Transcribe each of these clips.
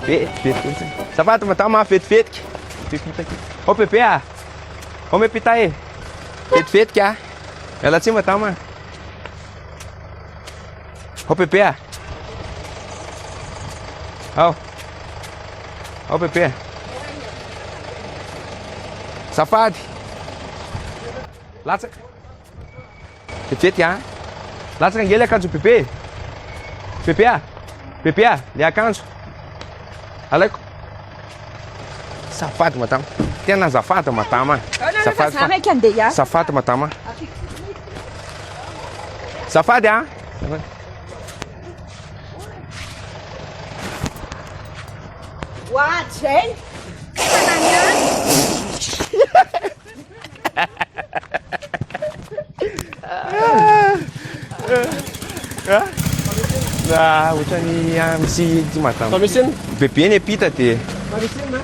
Vetivety. Safady matao mafetivetika. Pipita aqui. Ô Pepe, ô me pita aí. Vetivety. Ela cima tá uma. Ô Pepe. Ô Pepe. Safady. Latsa. Vetivety. Latsa ngeli akanjo Pepe. Pepe, le akanjo. Alaiko. Safady matama. Tena azafady matama. Safady matama. Safady What, Jane? Ohatrany misy ty matama. Pamisiny? Bebe ny apita ty. Pamisiny na?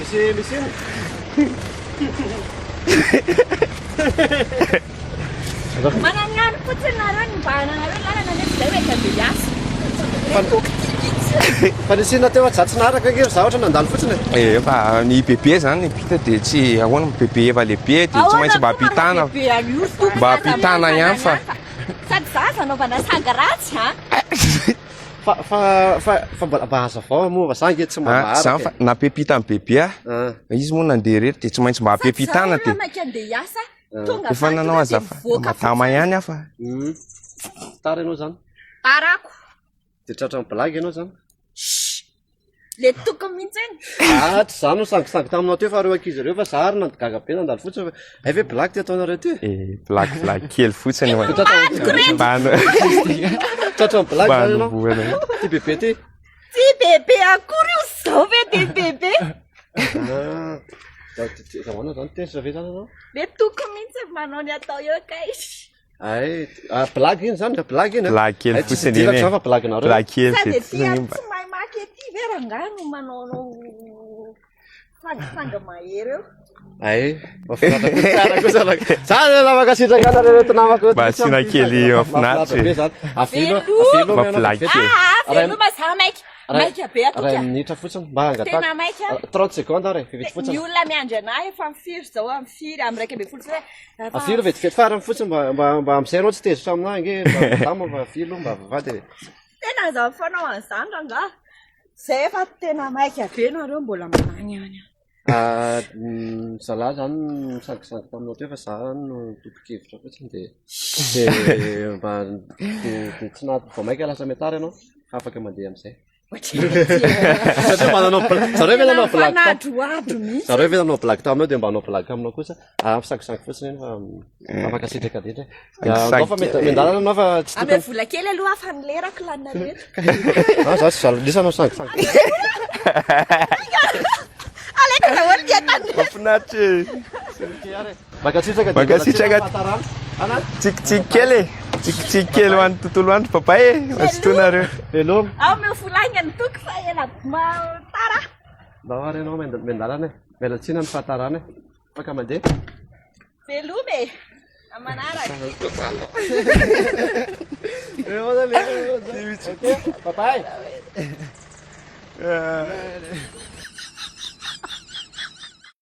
Misiny? Manangano fotsiny nareo mba anareo lalana nefy zay hoe Kandeasa. Panisina teo ajatsynaraka nge za ohatra nandalo fotsiny. Efa ny bebe zany ny apita dia tsy ahoana bebe efa lehibe dia tsy maintsy mba ampitana. Mba ampitana ihany fa. Sady zaza anaovana sanga ratsy Fa mba hazavao moa zange tsy zany fa mamaraka. nampepita amin'ny bebe izy moa nandeha rery dia tsy maintsy mba ampepitana dia Kandeasa efa nanao azafa matama ihany afa. Tara ianao zany. Tarako Dia tratra blague ianao zany. le toko mihitsy eny. Tsy zany no sangisangy taminao teo fa reo ankizy ireo fa za ary nandigaga be nandalo fotsiny fa ve blague ty ataonareo ty. Blague kely fotsiny Tratra blague zany ianao. Ty bebe ty. Ty bebe akory io zao ve ty bebe? Zahoana zany tesy ve zany anao? Le toko mihitsy manao ny atao eo kay. Blague iny zany, blague iny. Blague kely fotsiny iny. Fa blague nareo. Blague kely Sady fotsiny ty iny. tsy mahay maky ety ve rangano manao sangisanga mahery eo. Mafinaritra kosa zany na makasitraka reto namako. Mba asiana kely mahafinaritra. Afilo Blague kely. Veloma za maika. Maika be atoka. Ray minitra fotsiny mba Tena angataka. maika. 30 secondes ary vivity fotsiny. Ny olona miandry anahy efa mifiry zao amin'ny firy amin'ny raika ambin'ny folo zay. Afilo vetivety farany fotsiny mba ampisainao tsy tezitra aminahy nge mba damo mba afilo mba vavady. Tena zaho fanao an'izany rangahy. Zay efa tena maika be nareo mbola manany any. Zalahy zany misangisangy taminao teo fa za no tompon-kevitra fotsiny dia mba tsy naty vao maika lasa metary ianao afaka mandeha amin'izay. Satria mba nanao zareo ve nanao blague Fanadroadro mihitsy. zareo ve nanao blague taminao dia mba hanao blague aminao kosa misangisangy fotsiny iny fa afakasitraka dindra. Anao fa mendalana anao fa tsy Ame tokony. vola kely aloha afa nilerako lanina rehetra. Za tsy zalodisa anao sangisangy. Alaiko daholo dia tany. Mahafinaritra. Makasitraka Tsikitsiky kely. Tsikitsiky kely ho an'ny tontolo andro papa masotonareo. veloma. Ao mifolaina ny toky fa ela tara. Ndao ianao mendalana mialatsina ny fahatarana afaka mandeha. Velomy e. Amanaraka. Papay.